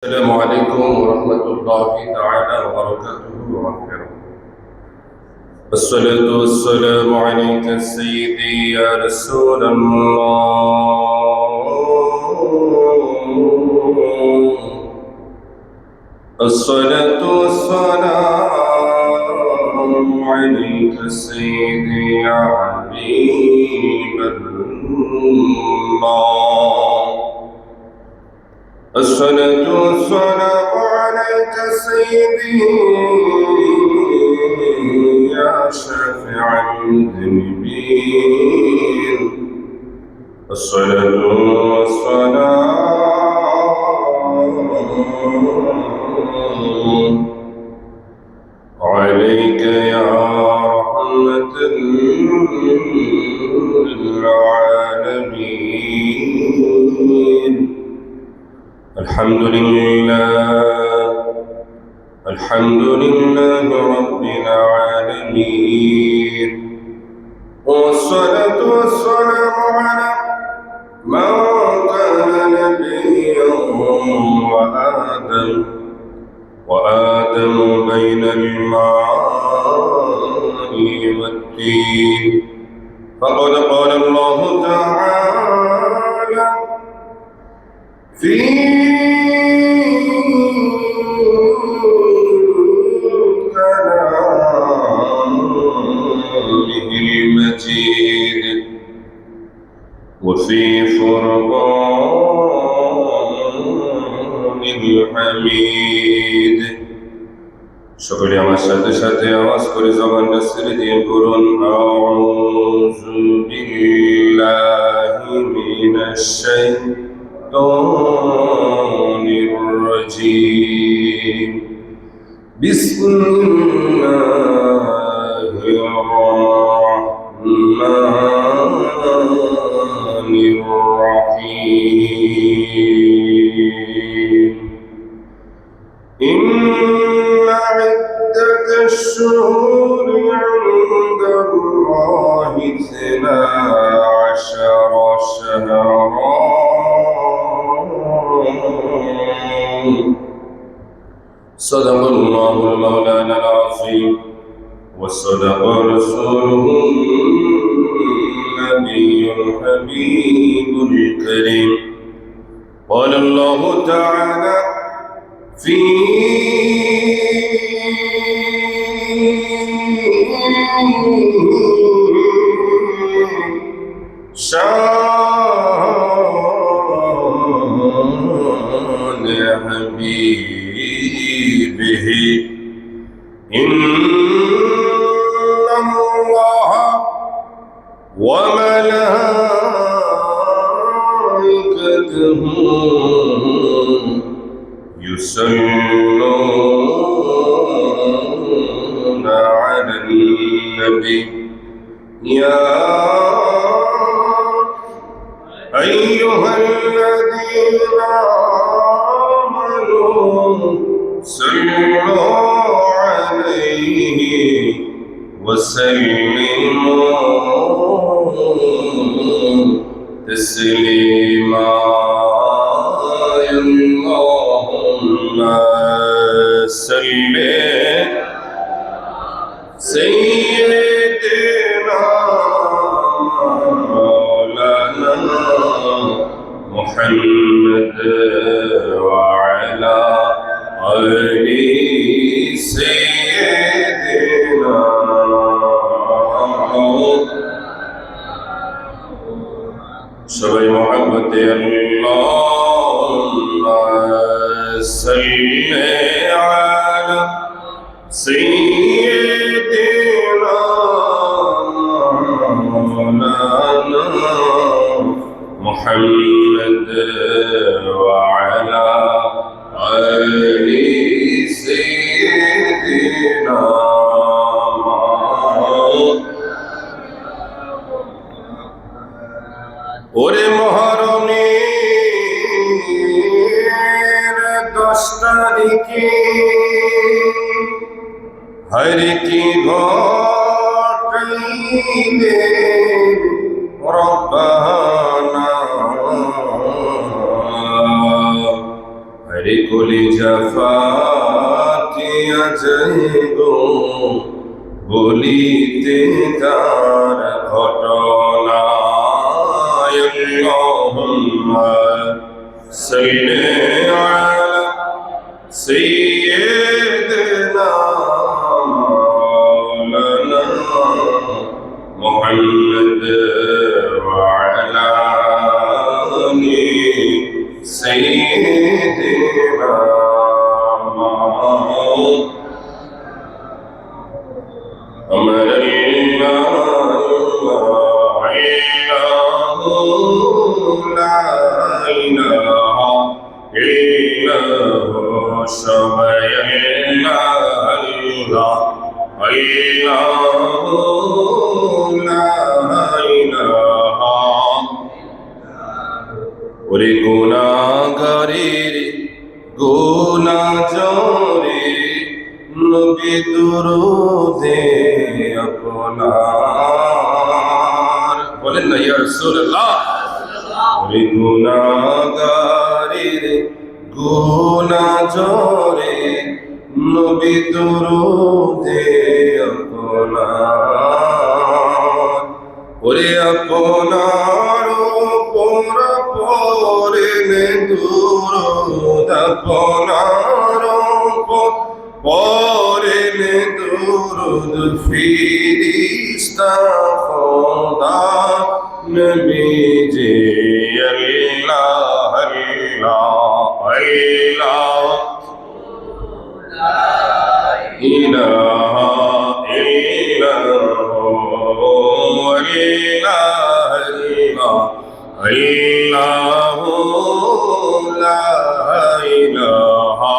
السلام عليكم ورحمة الله تعالى وبركاته ومغفرته. الصلاة والسلام عليك سيدي يا رسول الله. الصلاة والسلام عليك سيدي يا حبيب الله. الصلاة والسلام عليك سيدي يا شافع المذنبين. الصلاة والسلام عليك يا رحمة للعالمين. الحمد لله رب العالمين، والصلاة والسلام على من كان نبيا وآدم بين الماء والدين. فقد قال الله تعالى في كلامه المجيد وفي فرقان الحميد। সকলে আমার সাথে সাথে আওয়াজ করে জবানটা ছেড়ে দিয়ে বলুন আউযু বিল্লাহি মিনাশ শাইতানির রাজীম। বিসমিল্লাহির রাহমানির রাহিম। ইন্না ইদ্দাতাশ শুহুরি ইনদা আল্লাহি 12 শাহরান। صدق الله مولانا العظيم وصدق رسوله النبي الحبيب الكريم. قال الله تعالى في شان حبيبه إن الله وملائكته يصلون على النبي يا أيها الذين آمنوا صلوا عليه وسلموا تسليما. اللهم صل سيدنا مولانا محمد وعلى آل سيدنا. সবাই মহব্বতে আল্লাহুম্মা সাল্লি আলা সাইয়্যিদিনা মাওলানা মুহাম্মদ ওয়া আলা আলি সাইয়্যিদিনা। ওরে মহরমের 10 তারিখে হরে কি ঘটাইলে রব্বানা রেকলি জাফাতিয়া যাইগো বলিতে তার ঘটনা আল্লাহুম্মা সাল্লি আলা সাইয়্যিদিনা মাওলানা মুহাম্মদ ওয়া আলা আলি সাইয়্যিদিনা أمر الله لا إله إلا هو سبحان الله لا إله ওরে গুনাহগারের গুনাহ জরে নবী দুরূদে আপনার বলেন না ইয়া রাসূলুল্লাহ ওরে গুনাহগারের গুনাহ জরে নবী দুরূদে আপনার ওরে আপনার উপর পড়ে দুরূদ আপনার উপর পরে দুরূদ ফিরিস্তা খোদা নবীজি আল্লাহ আল্লাহ আল্লাহ লা ইলাহা ইল্লাল্লাহু আল্লাহু লা ইলাহা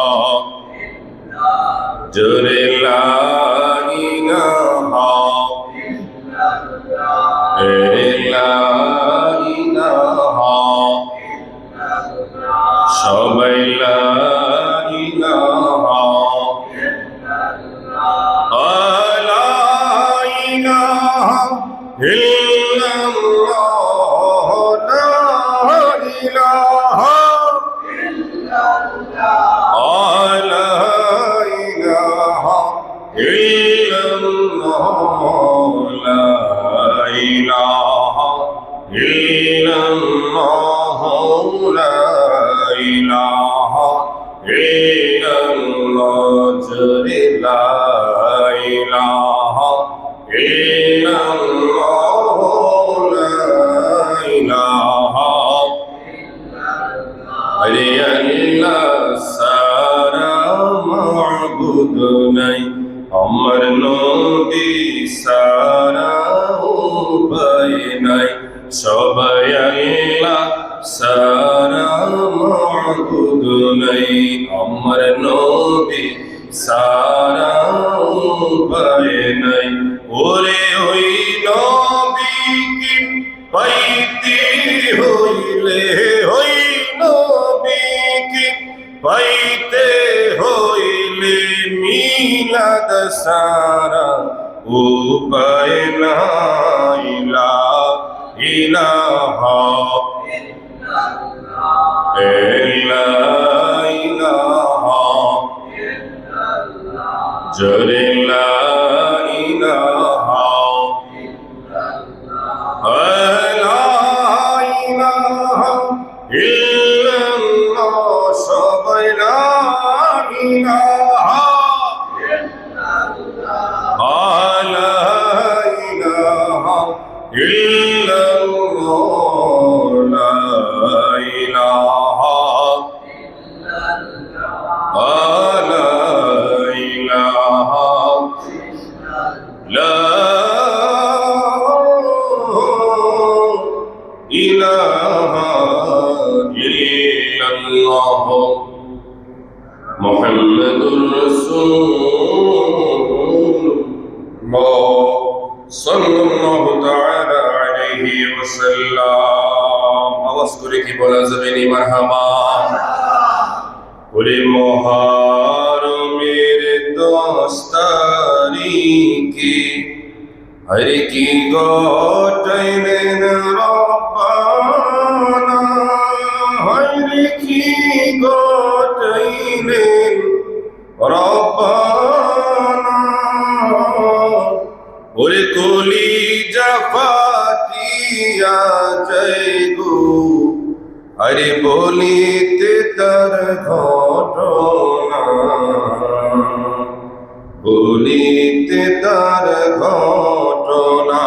জোরে লা ইলাহা ইল্লাল্লাহ সবাই লা ইলাহা লা ইলাহা ইল্লাল্লাহ লা ইলাহা আমার নবী সারা উপায় নাই সবাই আল্লাহ সারা মাবুদ নাই আমার নবী সারা উপায় নাই ওরে ওই নবীকে পাইতে হইলে ওই নবীকে পাইতে হইলে মিলাদ সারা উপায় নাই লা ইলাহা ইল্লাল্লাহ জোরে লা ইলাহা লা ইলাহা ইল্লাল্লাহ সবাই লা ইলাহা মুহাম্মাদুর রাসূলুল্লাহ সাল্লাল্লাহু তাআলা আলাইহি ওয়াসাল্লাম আওয়াজ করে কি বলা যাবে নি মারহাবা ওরে মুহররমের 10 তারিখে হরে কি গটাইলেন রব্বানা হরে কি গটাই দিয়া যায় গো, আরে বলিতে তার ঘটনা, বলিতে তার ঘটনা।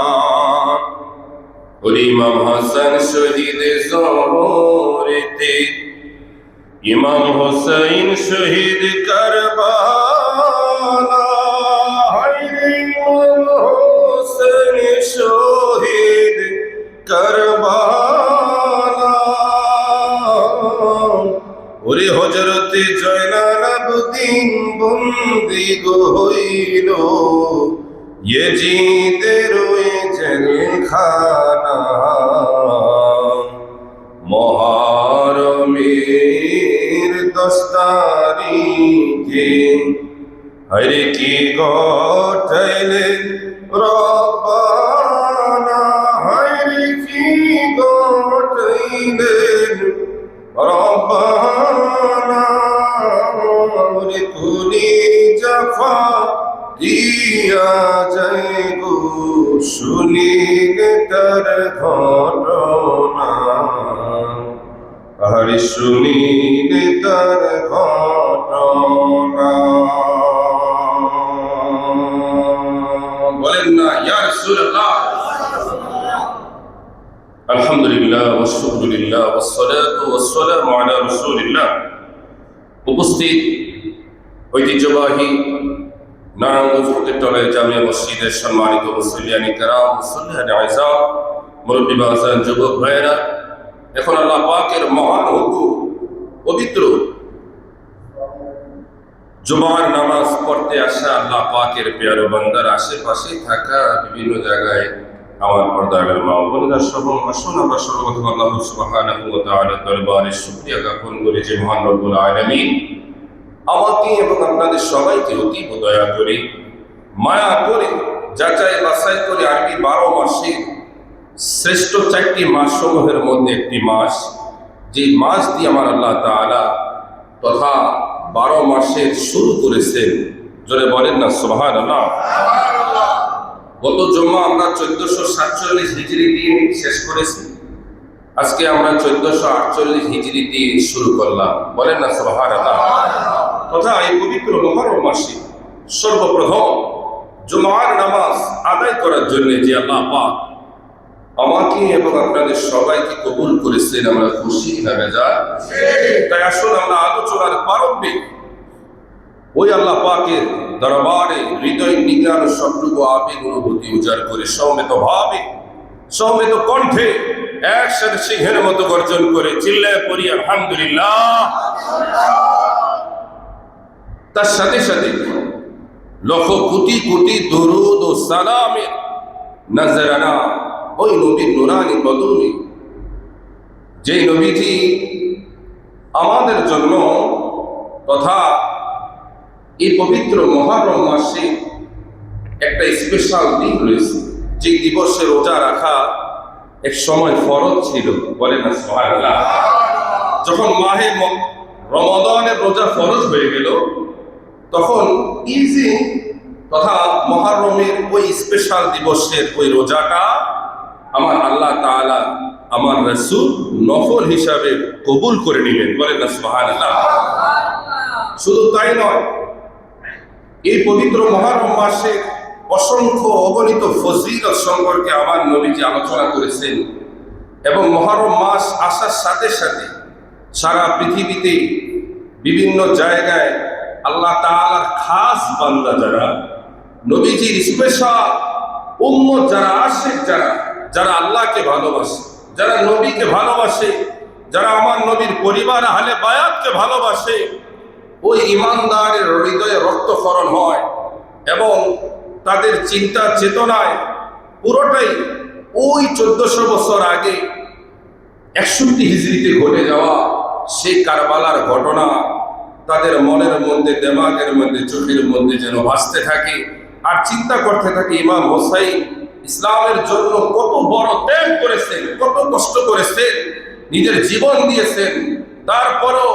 ইমাম হাসান শহীদ জোহরেতে, ইমাম হোসেন শহীদ কারবালা, ইমাম হোসেন শহীদ কারবালা। ওরে হযরতে জয়নাল আবদিন বন্দী হইল ইয়াজিদের ওই জেলখানা। মুহররমের 10 তারিখে হরে কি ঘটাইলেন রব্বানা, হরে কি ঘটাইলেন রব্বানা। ওরে কুলি জাফা দিয়া যায় গো, শুনিলে তার ঘটনা, আরে শুনিলে তার ঘটনা। বলেন না ইয়া রাসূলুল্লাহ। আলহামদুলিল্লাহ ওয়া শুকরুলিল্লাহ ওয়াস সালাতু ওয়াস সালামু আলা রাসূলিল্লাহ। উপস্থিত ঐতিহ্যবাহী নারায়ণগঞ্জ ফকিরতলায় জামিয়া মসজিদের সম্মানিত মুসল্লিয়ানি কেরাম, মুসল্লিয়ানি আযম, মুরব্বী বাজান, যুবক ভাইয়েরা, এখন আল্লাহ পাকের মহান হুকুম পবিত্র জুমার নামাজ পড়তে আসা আল্লাহ পাকের প্রিয় বান্দার আশেপাশে থাকা বিভিন্ন জায়গায় আমার পর্দার মা ও বোনেরা সব আসুন আমরা সর্বপ্রথম আল্লাহ সুবহানাহু ওয়া তাআলার দরবারে শুকরিয়া জ্ঞাপন করি যে মহান রব্বুল আলামিন আমাকে এবং আপনাদের সবাইকে অতীব দয়া করে, মায়া করে, যাচাই বাছাই করে আরবি 12 মাসে শ্রেষ্ঠ 4টি মাস সমূহের মধ্যে একটি মাস, যে মাস দিয়ে আমার আল্লাহ তাআলা তথা 12 মাসের শুরু করেছেন। জোরে বলেন না সুবহানাল্লাহ। গত জুমা আমরা 1447 হিজরি দিয়ে শেষ করেছি, আজকে আমরা 1448 হিজরি দিয়ে শুরু করলাম। বলেন না সুবহানাল্লাহ। তথা এই পবিত্র মুহররম মাসে সর্বপ্রথম জুমার নামাজ আদায় করার জন্য যে আল্লাহ পাক আমাকে এবং আপনাদের সবাইকে কবুল করেছেন, আমরা খুশি না বেজার? তাই আসুন আমরা আলোচনার প্রারম্ভে ওই আল্লাহ পাকের দরবারে হৃদয় নিগার সবটুকু আবেগ অনুভূতি উজাড় করে সমবেত ভাবে, সমবেত কণ্ঠে একসাথে সিংহের মতো গর্জন করে চিল্লায় পড়ি আলহামদুলিল্লাহ। তার সাথে সাথে লক্ষ কোটি কোটি দরুদ ও সালামের নজরানা ওই নবীর নুরানি বদনে, যে নবীজি আমাদের জন্য তথা এই পবিত্র মুহররম মাসে একটা স্পেশাল দিন রয়েছে, যে দিবসে রোজা রাখা এক সময় ফরজ ছিল। বলেন না সুবহানাল্লাহ। যখন মাহে রমাদানের রোজা ফরজ হয়ে গেল, তখন ইজি তথা মুহররমের ওই স্পেশাল দিবসের ওই রোজাটা আমার আল্লাহ তাআলা আমার রাসূল নফল হিসাবে কবুল করে নিলেন। বলেন না সুবহানাল্লাহ। শুধু তাই নয়, এই পবিত্র মুহররম মাসে অসংখ্য অগণিত ফজিলত সম্পর্কে আমার নবীজি আলোচনা করেছেন, এবং মুহররম মাস আসার সাথে সাথে সারা পৃথিবীতে বিভিন্ন জায়গায় আল্লাহ তাআলার খাস বান্দা যারা, নবীজির স্পেশাল উম্মত যারা, আশিক যারা, যারা আল্লাহকে ভালোবাসে, যারা নবীকে ভালোবাসে, যারা আমার নবীর পরিবার আহলে বায়াতকে ভালোবাসে, ওই ইমানদারের হৃদয়ে রক্তক্ষরণ হয় এবং তাদের চিন্তা চেতনায় পুরোটাই ওই 1400 বছর আগে 61 হিজরিতে ঘটে যাওয়া সেই কারবালার ঘটনা তাদের মনের মধ্যে, দেমাগের মধ্যে, চোখের মধ্যে যেন ভাসতে থাকে আর চিন্তা করতে থাকে ইমাম হোসাইন ইসলামের জন্য কত বড় ত্যাগ করেছেন, কত কষ্ট করেছেন, নিজের জীবন দিয়েছেন, তারপরও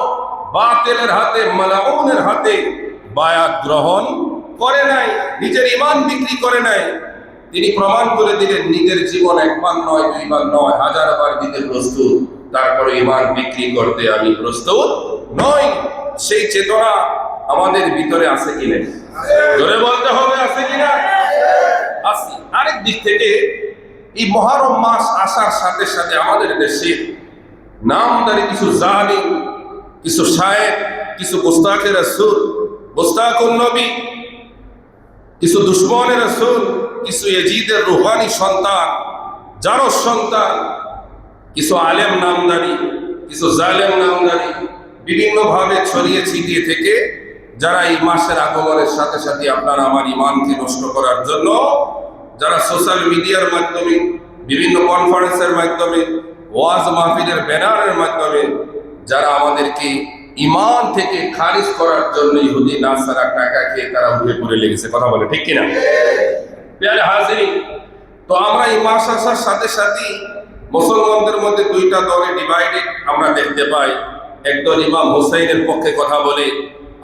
বাতিলের হাতে, মালাউনের হাতে বায়াত গ্রহণ করে নাই, নিজের ঈমান বিক্রি করে নাই। তিনি প্রমাণ করে দিলেন নিজের জীবন একবার নয়, দুইবার নয়, 1000 বার দিতে প্রস্তুত, তারপরে ঈমান বিক্রি করতে আমি প্রস্তুত নই। সেই চেতনা আমাদের ভিতরে আছে কিনা? জোরে বলতে হবে, আছে কিনা? আছে। আরেক দিক থেকে এই মুহররম মাস আসার সাথে সাথে আমাদের দেশে নামদারি কিছু জালিম, কিছু শায়েখ, কিছু গোস্তাখে রাসূল, গোস্তাখুন নবী, কিছু দুশমনে রাসূল, কিছু ইয়াজিদের রুহানি সন্তান, জারজ সন্তান, কিছু আলেম নামদারি, কিছু জালেম নামদারি বিভিন্নভাবে ছড়িয়ে ছিটিয়ে থেকে যারা এই মাসের আগমনের সাথে সাথে আপনার আমার ঈমানকে নষ্ট করার জন্য যারা সোশ্যাল মিডিয়ার মাধ্যমে, বিভিন্ন কনফারেন্সের মাধ্যমে, ওয়াজ মাহফিলের ব্যানারের মাধ্যমে যারা আমাদেরকে ঈমান থেকে খারিজ করার জন্য ইহুদি নাসারা টাকা খেয়ে তারা উঠে পড়ে লেগেছে, কথা বলে ঠিক কিনা? প্রিয় হাজিরিন, তো আমরা এই মাস আসার সাথে সাথে মুসলমানদের মধ্যে দুইটা দলে ডিভাইডেড আমরা দেখতে পাই। একদল ইমাম হুসাইনের পক্ষে কথা বলে,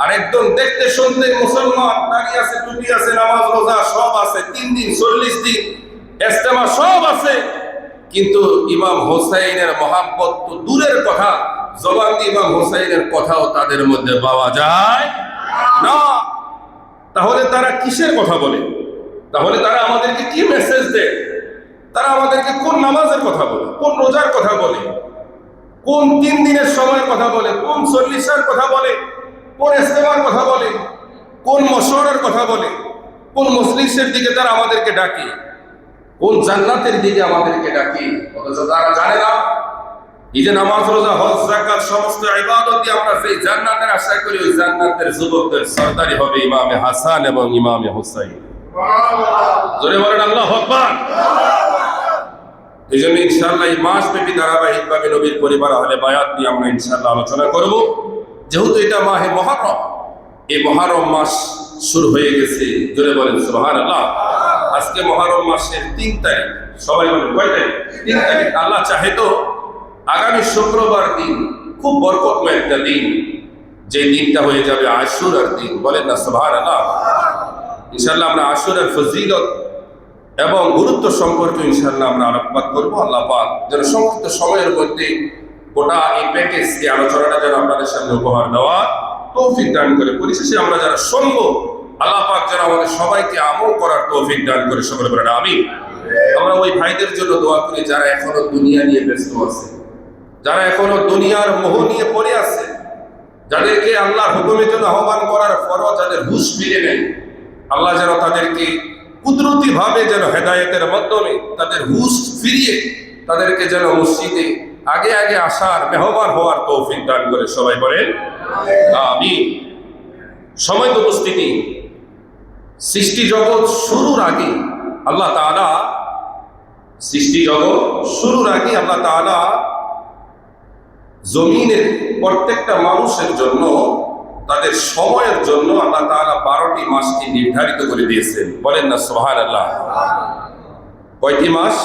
আর একদল দেখতে শুনতে মুসলমান, দাঁড়িয়ে আছে, টুপি আছে, নামাজ রোজা সব আছে, 3 দিন 40 দিন ইজতেমা সব আছে, কিন্তু ইমাম হুসাইনের মহাব্বত তো দূরের কথা, জবান দিয়ে ইমাম হুসাইনের কথাও তাদের মধ্যে পাওয়া যায় না। তাহলে তারা কিসের কথা বলে? তাহলে তারা আমাদেরকে কি মেসেজ দেয়? তারা আমাদেরকে কোন নামাজের কথা বলে, কোন রোজার কথা বলে, কোন 3 দিনের সময়ের কথা বলে, কোন 40-এর কথা বলে, কোন ইজতেমার কথা বলে, কোন মশওয়ারার কথা বলে, কোন মজলিসের দিকে তারা আমাদেরকে ডাকে, কোন জান্নাতের দিকে আমাদেরকে ডাকে? অথচ তারা জানে না এই যে নামাজ রোজা হজ যাকাত সমস্ত ইবাদত দিয়ে আমরা সেই জান্নাতের আশা করি, ওই জান্নাতের যুবকদের সরদারি হবে ইমামে হাসান এবং ইমামে হুসাইন। জোরে বলেন আল্লাহু আকবার। এই জন্য ইনশাআল্লাহ এই মাস ব্যাপী ধারাবাহিকভাবে নবীর পরিবার আহলে বায়াত নিয়ে আমরা ইনশাআল্লাহ আলোচনা করব। যেহেতু এটা মাহে মুহররম, এই মুহররম মাস শুরু হয়ে গেছে, জোরে বলেন সুবহানাল্লাহ। আজকে মুহররম মাসের 3 তারিখ, সবাই বলেন কয় তারিখ? 3 তারিখ। আল্লাহ চাহে তো আগামী শুক্রবার দিন খুব বরকতময় একটা দিন, যে দিনটা হয়ে যাবে আশুরার দিন, বলেন না সুবহানাল্লাহ। ইনশাআল্লাহ আমরা আশুরার ফজিলত এবং গুরুত্ব সম্পর্কে ইনশাআল্লাহ আমরা আলোকপাত করব। আল্লাহ পাক যেন সংক্ষিপ্ত সময়ের মধ্যে গোটা এই প্যাকেজকে, আলোচনাটা যেন আপনাদের সামনে উপহার দেওয়া তৌফিক দান করে। পরিশেষে আমরা যারা শুনবো, আল্লাহ পাক যেন আমাদের সবাইকে আমল করার তৌফিক দান করে, সকলে বলেন আমিন। আমরা ওই ভাইদের জন্য দোয়া করি যারা এখনো দুনিয়া নিয়ে ব্যস্ত আছে, যারা এখনো দুনিয়ার মোহ নিয়ে পড়ে আছে, যাদেরকে আল্লাহর হুকুমের জন্য আহ্বান করার পরও যাদের হুঁশ ফিরে নেই, আল্লাহ যেন তাদেরকে কুদরতি ভাবে যেন হেদায়েতের মাধ্যমে তাদের হুঁশ ফিরিয়ে তাদেরকে যেন মসজিদে আগে আগে আসার, মেহমান হওয়ার তৌফিক দান করে, সবাই বলেন আমিন। সময় উপস্থিতি, সৃষ্টি জগৎ শুরুর আগে আল্লাহ তাআলা, সৃষ্টি জগৎ শুরুর আগে আল্লাহ তাআলা জমিনের প্রত্যেকটা মানুষের জন্য, তাদের সময়ের জন্য আল্লাহ তাআলা 12টি মাসকে নির্ধারিত করে দিয়েছেন, বলেন না সুবহানাল্লাহ। কয়টি মাস?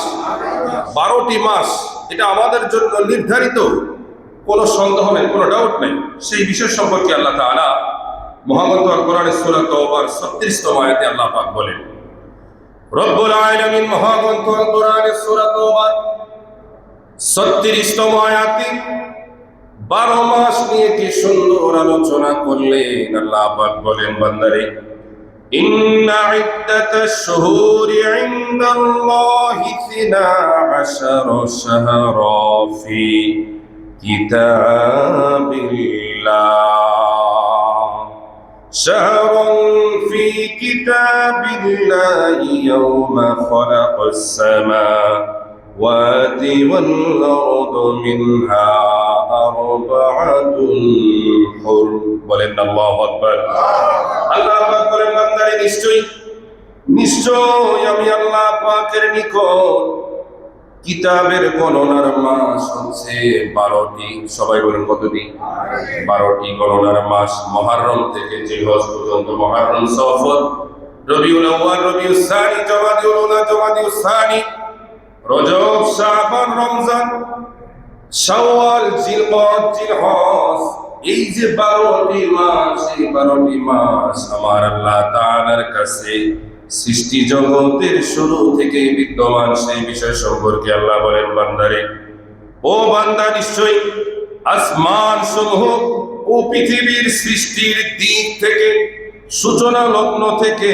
12টি মাস। এটা আমাদের জন্য নির্ধারিত, কোনো সন্দেহ নেই, কোনো ডাউট নেই। সেই বিষয় সম্পর্কে আল্লাহ তাআলা মহাগ্রন্থ আল কোরআনের সূরা তাওবার 36তম আয়াতে আল্লাহ পাক বলেন, রব্বুল আলামিন মহাগ্রন্থ আল কোরআনের সূরা তাওবার 36তম আয়াতে 12 মাস নিয়ে কি সুন্দর আলোচনা করলেন। আল্লাহ পাক বলেন, বান্দারে, ইন্না ইদ্দাতাশ শুহুরি ইনদাল্লাহি 12 শাহরা ফি কিতাবিল্লাহ, শাহরুন ফি কিতাবিল্লাহি ইয়াওমা খালাকাস সামাওয়াতি ওয়াল আরদ মিনহা আরবাআতুন হুরুম, বলেন আল্লাহু আকবার। আল্লাহ পাক বলেন, বান্দারে, নিশ্চয় আমি আল্লাহ পাকের নিকট কিতাবের গণনার মাস হচ্ছে 12টি। সবাই বলেন কতটি? 12টি গণনার মাস। মুহররম থেকে জিলহজ পর্যন্ত মুহররম, সফর, রবিউল আউয়াল, রবিউল সানি, জমাদিউল উলা, জমাদিউল সানি, রজব, শাবান, রমজান, শাওয়াল, জিলকদ, জিলহজ, এই যে 12টি মাস, এই 12টি মাস আমার আল্লাহ তাআলার কাছে সৃষ্টি জগতের শুরু থেকে বিদ্যমান সেই বিষয় সম্পর্কে আল্লাহ বলেন, বান্দারে, ও বান্দা, নিশ্চয়ই আসমান সমূহ ও পৃথিবীর সৃষ্টির দিক থেকে, সূচনা লগ্ন থেকে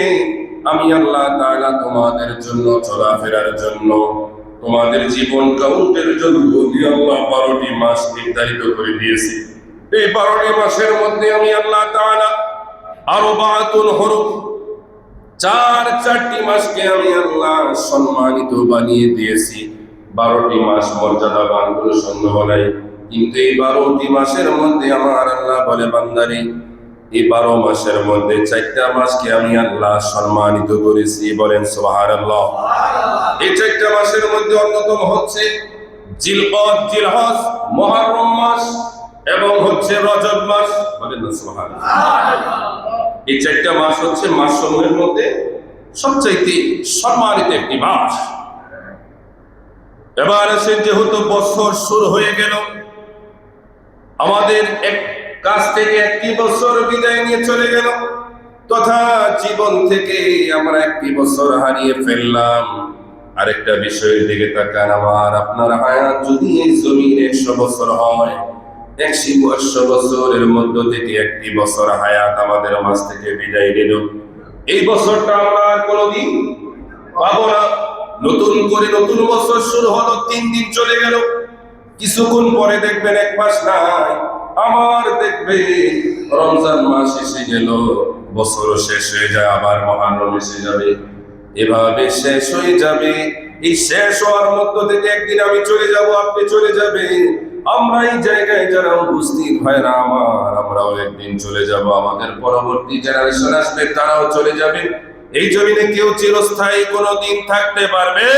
আমি আল্লাহ তাআলা তোমাদের জন্য, চলাফেরার জন্য, তোমাদের জীবন কাউন্টের জন্য আল্লাহ 12টি মাস নির্ধারিত করে দিয়েছি। এই 12টি মাসের মধ্যে আমি আল্লাহ তাআলা আরবাতুল হুরুম, চারটি মাসকে আমি আল্লাহ সম্মানিত বানিয়ে দিয়েছি। 12টি মাস মর্যাদাবান, কোনো সন্দেহ নাই। কিন্তু এই 12টি মাসের মধ্যে আমার আল্লাহ বলে, বান্দারে, এই 12 মাসের মধ্যে 4টা মাসকে আমি আল্লাহ সম্মানিত করেছি। বলেন সুবহানাল্লাহ। এই 4টা মাসের মধ্যে অন্যতম হচ্ছে জিলকদ, জিলহজ, মুহররম মাস এবং হচ্ছে রজব মাস। বলেন না সুবহানাল্লাহ। এই 4টা মাস হচ্ছে মাসসমূহের মধ্যে সবচাইতে সম্মানিত একটি মাস। এবার এসে যেহেতু বছর শুরু হয়ে গেল, আমাদের এক কাছ থেকে একটি বছর বিদায় নিয়ে চলে গেল, তথা জীবন থেকে আমরা একটি বছর হারিয়ে ফেললাম। আরেকটা বিষয়ের দিকে তাকান, আমার আপনার হায়াত যদি এই জমিন 100 বছর হয়, 100 বছরের মধ্য থেকে একটি বছর হায়াত আমাদের মাঝ থেকে বিদায় নিল। এই বছরটা আমরা আর কোনোদিন পাবো না। নতুন করে নতুন বছর শুরু হলো, 3 দিন চলে গেল, কিছুক্ষণ পরে দেখবেন 1 মাস নাই, আমার দেখবে রমজান মাস এসে গেল, বছর শেষ হয়ে যায়, আবার মুহররম এসে যাবে, এভাবে শেষ হয়ে যাবে। এই শেষ হওয়ার মধ্য থেকে একদিন আমি চলে যাব, আপনি চলে যাবেন। আমরা এই জায়গায় যারা উপস্থিত হয় না আমার, আমরাও একদিন চলে যাব, আমাদের পরবর্তী জেনারেশন আসবে, তারাও চলে যাবে। এই জমিনে কেউ চিরস্থায়ী কোনোদিন থাকতে পারবে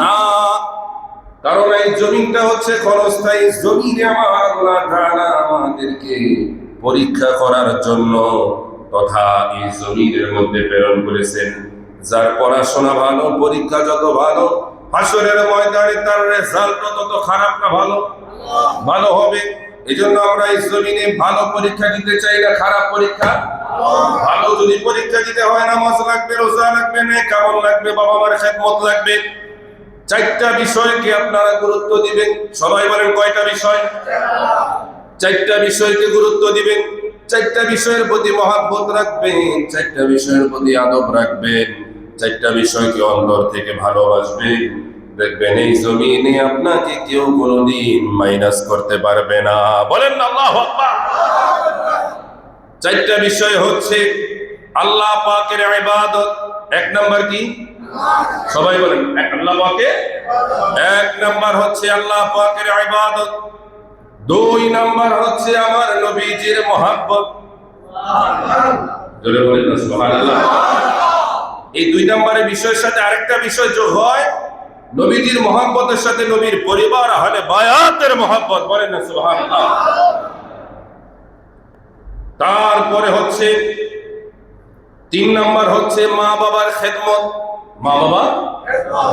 না, কারণ এই জমিনটা হচ্ছে ক্ষণস্থায়ী। জমিনে আমার আল্লাহ তাআলা আমাদেরকে পরীক্ষা করার জন্য তথা এই জমিনের মধ্যে প্রেরণ করেছেন। যার পড়াশোনা ভালো, পরীক্ষা যত ভালো, হাসরের ময়দানে তার রেজাল্ট তত খারাপ না ভালো হবে। এই জন্য আমরা এই জমিনে ভালো পরীক্ষা দিতে চাই না খারাপ পরীক্ষা। ভালো যদি পরীক্ষা দিতে হয়, নামাজ লাগবে, রোজা লাগবে, নেক আমল লাগবে, বাবা মার খেদমত লাগবে। 4টা বিষয়কে আপনারা গুরুত্ব দিবেন। সবাই বলেন, কয়টা বিষয়? 4টা বিষয়কে গুরুত্ব দিবেন। 4টা বিষয়ের প্রতি মহব্বত রাখবেন, 4টা বিষয়ের প্রতি আদব রাখবেন, 4টা বিষয়কে অন্তর থেকে ভালোবাসবেন। দেখবেন এই জমিনে আপনাকে কেউ কোনোদিন মাইনাস করতে পারবে না। বলেন না আল্লাহু আকবার। 4টা বিষয় হচ্ছে আল্লাহ পাকের ইবাদত। 1 নাম্বার কি? সবাই বলেন, আল্লাহ পাকের। 1 নাম্বার হচ্ছে আল্লাহ পাকের ইবাদত। 2 নাম্বার হচ্ছে আমার নবীজির মহব্বত। জোরে বলেন না সুবহানাল্লাহ। এই 2 নাম্বারের বিষয়ের সাথে আরেকটা বিষয় যোগ হয়, নবীজির মহব্বতের সাথে নবীর পরিবার আহলে বায়াতের মহব্বত। বলেন না সুবহানাল্লাহ। তারপরে হচ্ছে 3 নাম্বার হচ্ছে মা বাবার খেদমত। মা বাবার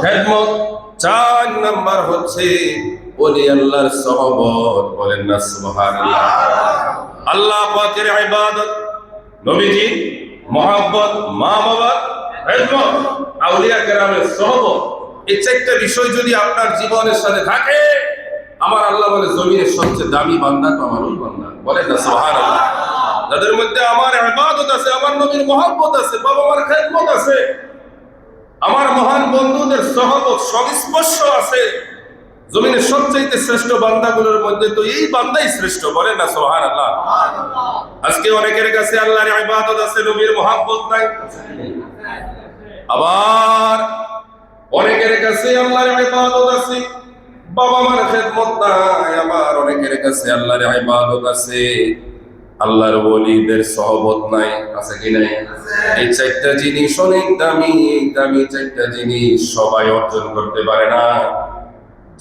খেদমত। 4 নাম্বার হচ্ছে ওলি আল্লাহর সহবত। বলেন না সুবহানাল্লাহ। আল্লাহ পাকের ইবাদত, নবীজির মহব্বত, মা বাবার খেদমত, আউলিয়া কেরামের সহবত, এই 4টা বিষয় যদি আপনার জীবনের সাথে থাকে, আমার আল্লাহ বলে জমিনের সবচেয়ে দামি বান্দা তো আমার ওই বান্দা। বলেন না সুবহানাল্লাহ। যাদের মধ্যে আমার ইবাদত আছে, আমার নবীর মহব্বত আছে, বাবা মার খেদমত আছে, আমার মহান বন্ধুদের সহবত সংস্পর্শ আছে, জমিনের সবচেয়ে শ্রেষ্ঠ বান্দাগুলোর মধ্যে তো এই বান্দাই শ্রেষ্ঠ। বলেন না সুবহানাল্লাহ। আজকে অনেকের কাছে আল্লাহর ইবাদত আছে, নবীর মহব্বত নাই। আবার অনেকের কাছে আল্লাহর ইবাদত আছে, বাবা মার খেদমত নাই। আবার অনেকের কাছে আল্লাহর ইবাদত আছে, আল্লাহর ওলিদের সহবত নাই। আছে কি নাই? এই 4টা জিনিস অনেক দামি। এই দামি 4টা জিনিস সবাই অর্জন করতে পারে না।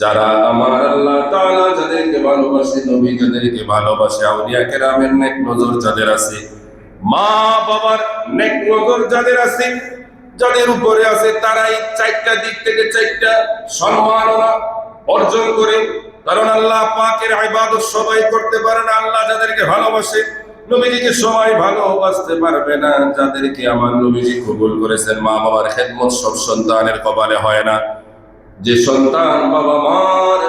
যারা আমার আল্লাহ তাআলা যাদেরকে ভালোবাসে, নবী যাদেরকে ভালোবাসে, আউলিয়া কেরামের নেক নজর যাদের আছে, মা বাবার নেক নজর যাদের আছে, যাদের উপরে আছে, তারাই 4টা দিক থেকে 4টা সম্মাননা অর্জন করে। কারণ আল্লাহ পাকের ইবাদত সবাই করতে পারে না। আল্লাহ যাদেরকে ভালোবাসে, নবীজিকে সবাই ভালোবাসতে পারবে না, যাদেরকে আমার নবীজি কবুল করেছেন। মা বাবার খেদমত সব সন্তানের কপালে হয় না। যে সন্তান বাবা মার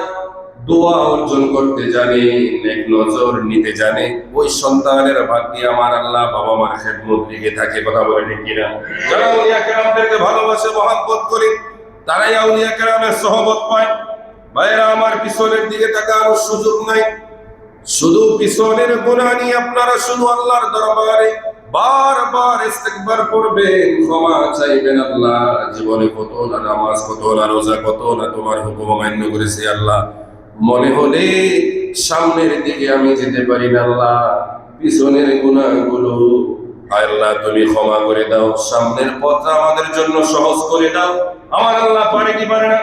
দোয়া অর্জন করতে জানে, নেক নজর নিতে জানে, ওই সন্তানের ভাগ্যে আমার আল্লাহ বাবা মার খেদমত লিখে থাকে। কথা বলে ঠিক কিনা? যারা আউলিয়া কেরামদেরকে ভালোবাসে, মহব্বত করে, তারাই আউলিয়া কেরামের সহবত পায়। ভাইরা আমার, পিছনের দিকে তাকানোর সুযোগ নাই। শুধু পিছনের গুনাহ নিয়ে আপনারা শুধু আল্লাহর দরবারে বারবার ইস্তিগফার করবেন, ক্ষমা চাইবেন। আল্লাহ, জীবনে কত না নামাজ, কত না রোজা, কত না তোমার হুকুম মান্য করেছি আল্লাহ, মনে হলে সামনের দিকে আমি যেতে পারি না আল্লাহ, পিছনের গুনাহগুলো আল্লাহ তুমি ক্ষমা করে দাও, সামনের পথটা আমাদের জন্য সহজ করে দাও। আমার আল্লাহ পারে কি পারে না?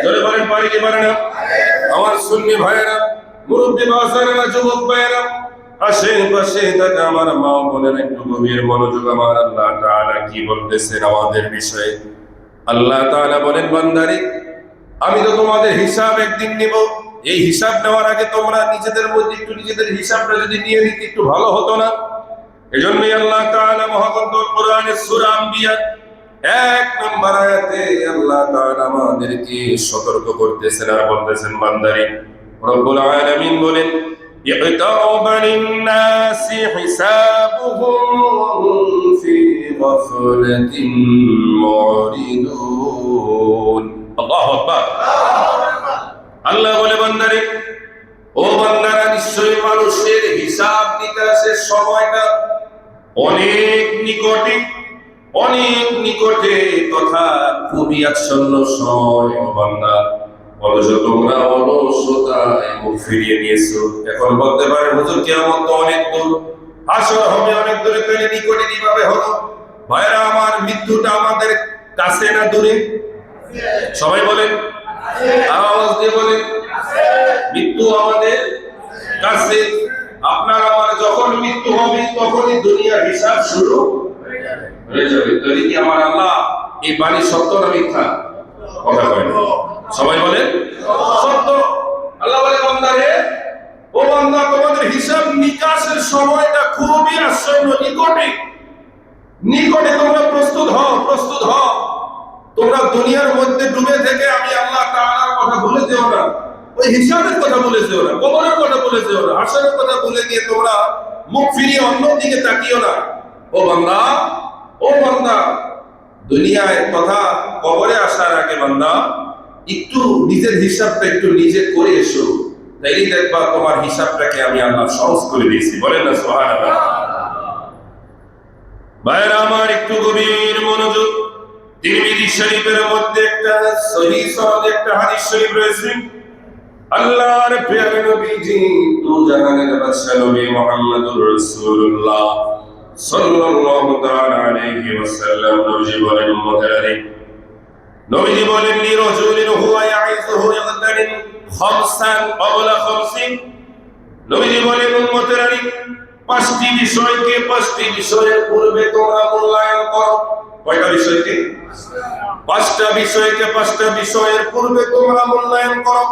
জোরে বলেন, পারে কি পারে না? আমার সুন্নি ভাইয়েরা, মুরব্বী বাজারেরা, যুবক ভাইয়েরা, আশেপাশে থাকা আমার মা বোনেরা, একটু গভীর মনোযোগ। আমার আল্লাহ তাআলা কি বলতেছেন আমাদের বিষয়ে? আল্লাহ তাআলা বলেন, বান্দারে, আমি তো তোমাদের হিসাব একদিন নিব। এই হিসাব নেওয়ার আগে তোমরা নিজেদের মধ্যে একটু নিজেদের হিসাবটা যদি নিয়ে নিতে একটু ভালো হতো না? এজন্যই আল্লাহ তাআলা মহাগ্রন্থ কোরআনের সূরা আম্বিয়া 1 নম্বর আয়াতে আল্লাহ তাআলা আমাদেরকে সতর্ক করতেছেন আর বলতেছেন, বান্দারে, রব্বুল আলামিন বলেন, ইকতারাবা লিন-নাসি হিসাবুহুম ওয়া হুম ফি গাফলাতিন মুরিদুন। আল্লাহু আকবার। আল্লাহ বলে, বান্দারে, ও বান্দারা, নিশ্চয়ই মানুষের হিসাব নিকাশের সময়টা অনেক নিকটে, অনেক নিকটে, তথা খুবই আসন্ন সময়। ও বান্দা, অথচ তোমরা অলসতায় মুখ ফিরিয়ে নিয়েছো। এখন বলতে পারে, হুজুর, কিয়ামত তো অনেক দূর, হাসর হবে অনেক দূরে, তাহলে নিকটে কিভাবে হলো? ভাইরা আমার, মৃত্যুটা আমাদের কাছে না দূরে? সবাই বলেন, আওয়াজ দিয়ে বলেন, মৃত্যু আমাদের কাছে। আপনার আমার যখন মৃত্যু হবে, তখনই দুনিয়ার হিসাব শুরু হয়ে যাবে। তাহলে কি আমার আল্লাহ এই বাণী সত্য না মিথ্যা? কথা কয় না। সবাই বলেন সত্য। আল্লাহ বলে, বান্দারে, ও বান্দা, তোমাদের হিসাব নিকাশের সময়টা খুবই আসন্ন, নিকটে, নিকটে। তোমরা প্রস্তুত হও, প্রস্তুত হও। তোমরা দুনিয়ার মধ্যে ডুবে থেকে আমি আল্লাহ তাআলার কথা ভুলে যেও না, ওই হিসাবের কথা ভুলে যেও না, কবরের কথা ভুলে যেও না, হাসরের কথা ভুলে গিয়ে তোমরা মুখ ফিরিয়ে অন্য দিকে তাকিও না। ও বান্দা, ও বান্দা, দুনিয়ায় তথা কবরে আসার আগে বান্দা একটু নিজের হিসাবটা একটু নিজে করে এসো, তাইলেই দেখবা তোমার হিসাবটাকে আমি আল্লাহ সহজ করে দিয়েছি। বলেন না সুবহানাল্লাহ? ভাইরা আমার, একটু গভীর মনোযোগ। তিরমিজি শরীফের মধ্যে একটা সহিহ সনদ একটা হাদিস শরীফ রয়েছে। আল্লাহর প্রিয় নবীজি, দু জাহানের বাদশা নবী মুহাম্মদুর রাসূলুল্লাহ সাল্লাল্লাহু তাআলা আলাইহি ওয়াসাল্লাম নবীজি বলেন, উম্মতেরা, নবীজি বলেন, লি রাজুলিন হুয়া ইয়াইযুহু ইয়াগতানিম খামসান ক্বাবলা খামসিন। নবীজি বলেন, উম্মতেরা, পাঁচটি বিষয়ের পূর্বে তোমরা মূল্যায়ন করো। কয়টা বিষয়কে? পাঁচটা বিষয়ের পূর্বে তোমরা মূল্যায়ন করো।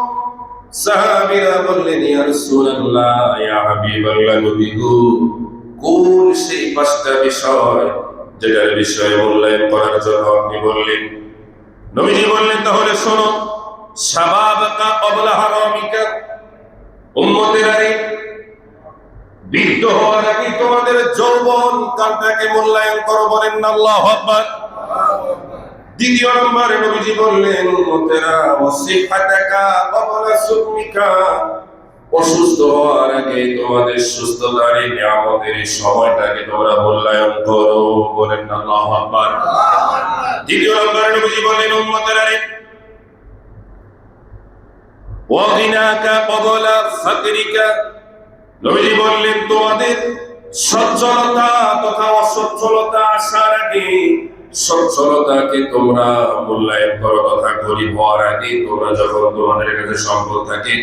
সাহাবীরা বললেন, ইয়া রাসূলুল্লাহ, ইয়া হাবিবাল্লাহ, নবী গো, কোন সেই পাঁচটা বিষয় যেটার বিষয়ে মূল্যায়ন করার জন্য আপনি বললেন? নবীজি বললেন, তাহলে শোনো, শাবাবাকা ক্বাবলা হারামিকা। উম্মতেরা, বৃদ্ধ হওয়ার আগে তোমাদের যৌবন কালটাকে মূল্যায়ন করো। বলেন না আল্লাহু আকবার। দ্বিতীয় নম্বরে নবীজি বললেন, উম্মতেরা, ওয়াসিহাতাকা ক্বাবলা সুকমিকা। অসুস্থ হওয়ার আগে তোমাদের সুস্থতার এই নিয়ামতের এই সময়টাকে তোমরা মূল্যায়ন করো। বলেন না আল্লাহু আকবার। তৃতীয় নম্বরে নবীজি বললেন, উম্মতেরা, ওয়াগিনাকা ক্বাবলা ফাকরিকা। নবীজি বললেন, তোমাদের সচ্ছলতা তথা অসচ্ছলতা আসার আগে সচ্ছলতাকে তোমরা মূল্যায়ন করো, তথা গরিব হওয়ার আগে তোমরা যখন তোমাদের কাছে সম্পদ থাকে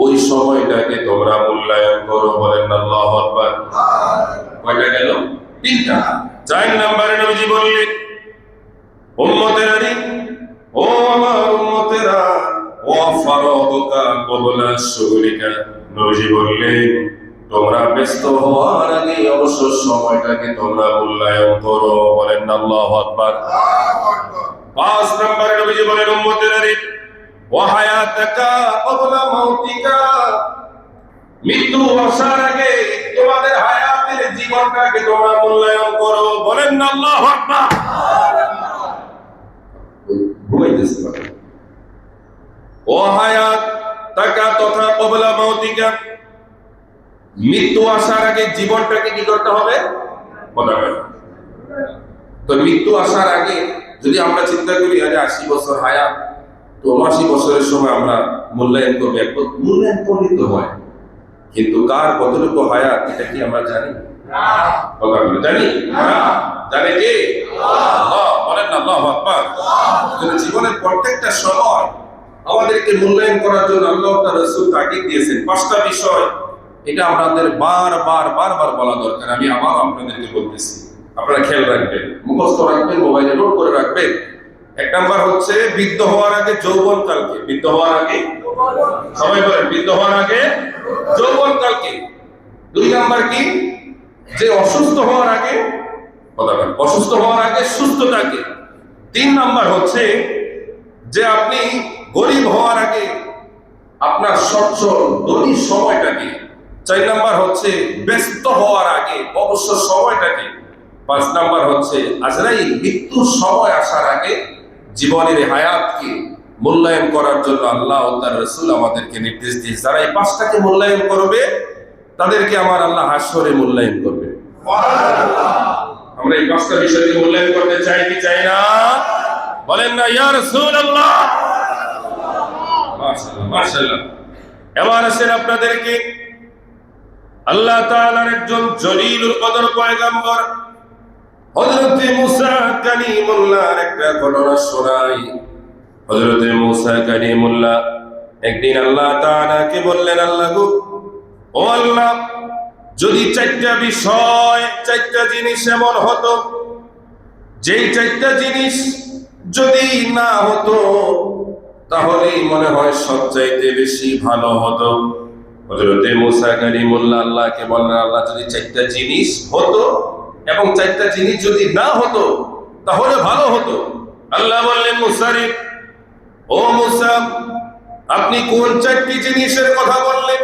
ওই সময়টাকে তোমরা মূল্যায়ন করো। বলেন আল্লাহু আকবার। কয়টা গেল? তিনটা। 4 নম্বরে নবীজি বললেন, উম্মতেরা, ও আমার উম্মতেরা, ওয়া ফারাগুকা ক্বাবলা শুগরিকা। নবীজি বললেন, তোমরা ব্যস্ত হওয়ার আগে অবসর সময়টাকে তোমরা মূল্যায়ন করো। বলেন না আল্লাহু আকবার। 5 নম্বরে নবীজি বলেন উম্মতের ওয়া হায়াতাকা ক্বাবলা মাউতিকা, মৃত্যু আসার আগে তোমাদের হায়াতের জীবনটাকে তোমরা মূল্যায়ন করো। বলেন না আল্লাহু আকবার। ঘুমাইতেছে পারে ওয়া হায়াতাকা তথা ক্বাবলা মাউতিকা, মৃত্যু আসার আগে জীবনটাকে কি করতে হবে? তো মৃত্যু আসার আগে যদি আমরা চিন্তা করি আরে 80 বছর হায়াত, তো 80 বছরের সময় আমরা মূল্যায়ন করবো, একটু মূল্যায়ন করলে তো হয়, কিন্তু কার কতটুকু হায়াত এটা কি আমরা জানি? জানি? জানে কে? আল্লাহ। বলেন না আল্লাহু আকবার। জীবনের প্রত্যেকটা সময় আমাদেরকে মূল্যায়ন করার জন্য আল্লাহ তার রাসূল তাকিদ দিয়েছেন 5টা বিষয়। এটা আমাদের বারবার বলা দরকার। আমি আবার আপনাদেরকে বলতেছি, আপনারা খেয়াল রাখবেন, মুখস্থ রাখবেন, মোবাইলে নোট করে রাখবেন। 1 নাম্বার হচ্ছে বৃদ্ধ হওয়ার আগে যৌবনকালকে। বৃদ্ধ হওয়ার আগে, সবাই বলেন, বৃদ্ধ হওয়ার আগে যৌবনকালকে। 2 নাম্বার কি? যে অসুস্থ হওয়ার আগে, অসুস্থ হওয়ার আগে সুস্থতাকে। 3 নাম্বার হচ্ছে যে আপনি গরিব হওয়ার আগে আপনার সচ্ছল ধনী সময়টাকে। 4 নাম্বার হচ্ছে ব্যস্ত হওয়ার আগে অবসর সময়টাকে। 5 নাম্বার হচ্ছে আজরাইল মৃত্যুর সময় আসার আগে জীবনের হায়াতকে মূল্যায়ন করার জন্য আল্লাহ ও তার রাসূল আমাদেরকে নির্দেশ দিয়েছে। যারা এই 5টাকে মূল্যায়ন করবে তাদেরকে আমার আল্লাহ হাসরে মূল্যায়ন করবে। আমরা এই 5টা বিষয়কে মূল্যায়ন করতে চাই কি চাই না? বলেন না ইয়া রাসূলুল্লাহ। মাশাআল্লাহ মাশাআল্লাহ। এবার আসেন আপনাদেরকে আল্লাহ তাআলার একজন জলিলুল কদর পয়গম্বর হযরত মুসা কালিমুল্লাহর একটা ঘটনা শোনাই। হযরত মুসা কালিমুল্লাহ একদিন আল্লাহ তাআলাকে বললেন, আল্লাহ গো, ও আল্লাহ, যদি 4টা বিষয়, 4টা জিনিস এমন হতো যেই 4টা জিনিস যদি না হতো তাহলেই মনে হয় সবচাইতে বেশি ভালো হতো। হযরত মুসা কালিমুল্লাহ আল্লাহকে বললেন, আল্লাহ, যদি 4টা জিনিস হতো এবং 4টা জিনিস যদি না হতো তাহলে ভালো হতো। আল্লাহ বললেন, মুসা রে, ও মুসা, আপনি কোন 4টি জিনিসের কথা বললেন?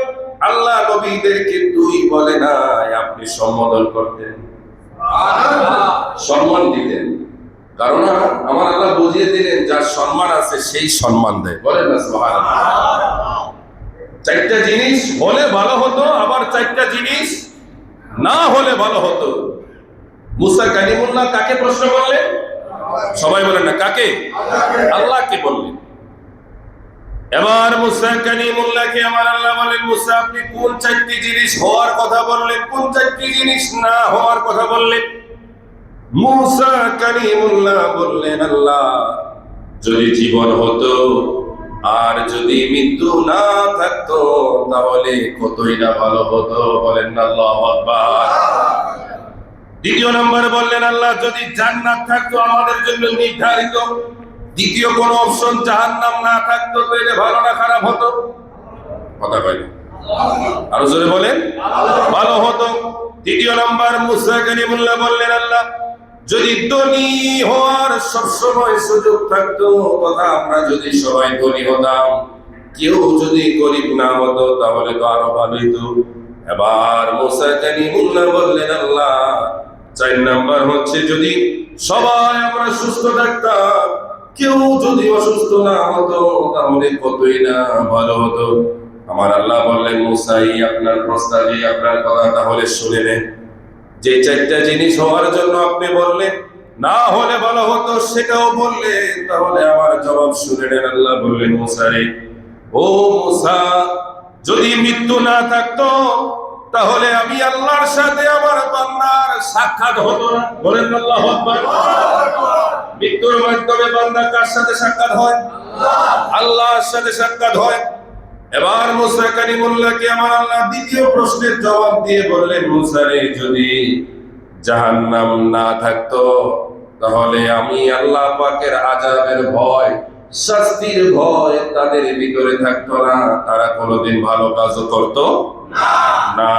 আল্লাহ নবীদেরকে তুই বলে নাই, আপনি সম্বোধন করতেন, সম্মান দিতেন। কারণ আমার আল্লাহ বুঝিয়ে দিলেন যার সম্মান আছে সেই সম্মান দেয়। বলেন না সুবহানাল্লাহ। 4টা জিনিস হলে ভালো হতো, আবার 4টা জিনিস না হলে ভালো হতো। মুসা কালিমুল্লাহ কাকে প্রশ্ন করলেন? সবাই বলেন না কাকে? আল্লাহকে বললেন। এবার মুসা কালিমুল্লাহকে আমার আল্লাহ বলেন, মুসা, আপনি কোন 4টি জিনিস হওয়ার কথা বললেন, কোন 4টি জিনিস না হওয়ার কথা বললেন? মুসা কালিমুল্লাহ বললেন, আল্লাহ, যদি জীবন হতো আর যদি মৃত্যু না থাকতো তাহলে কতই না ভালো হতো। বলেন না আল্লাহু আকবার। 2 নম্বরে বললেন, আল্লাহ, যদি জান্নাত থাকতো আমাদের জন্য নির্ধারিত, দ্বিতীয় কোন অপশন জাহান্নাম না থাকতো তাহলে ভালো না খারাপ হতো? কথা বলেন, আরো জোরে বলেন, ভালো হতো। 3 নম্বর মুসা কালিমুল্লাহ বললেন, আল্লাহ, যদি ধনী হওয়ার সবসময় সুযোগ থাকতো তথা আমরা যদি সবাই ধনী হতাম, কেউ যদি গরিব না হতো তাহলে তো আরো ভালো হতো। এবার মুসা কালিমুল্লাহ বললেন, আল্লাহ, 4 নম্বর হচ্ছে যদি সবাই আমরা সুস্থ থাকতাম, কেউ যদি অসুস্থ না হতো তাহলে কতই না ভালো হতো। আমার আল্লাহ বললেন, মুসা, আপনার প্রস্তাবে, আপনার কথা তাহলে শুনে নেন। যে 4টা জিনিস হওয়ার জন্য আপনি বললেন না হলে ভালো হতো সেটাও বললেন, তাহলে আমার জবাব শুনে নেন। আল্লাহ বললেন, মুসা রে, ও মুসা, যদি মৃত্যু না থাকতো তাহলে আমি আল্লাহর সাথে আমার বান্দার সাক্ষাৎ হতো না। বলেন আল্লাহু আকবার। মৃত্যুর মাধ্যমে বান্দা কার সাথে সাক্ষাৎ হয়? আল্লাহর সাথে সাক্ষাৎ হয়। এবার মুসা কালিমুল্লাহকে আমার আল্লাহ 2য় প্রশ্নের জবাব দিয়ে বললেন, মুসা রে, যদি জাহান্নাম না থাকতো তাহলে আমি আল্লাহ পাকের আযাবের ভয়, শাস্তির ভয় তাদের ভিতরে থাকতো না, তারা কোনোদিন ভালো কাজও করতো না।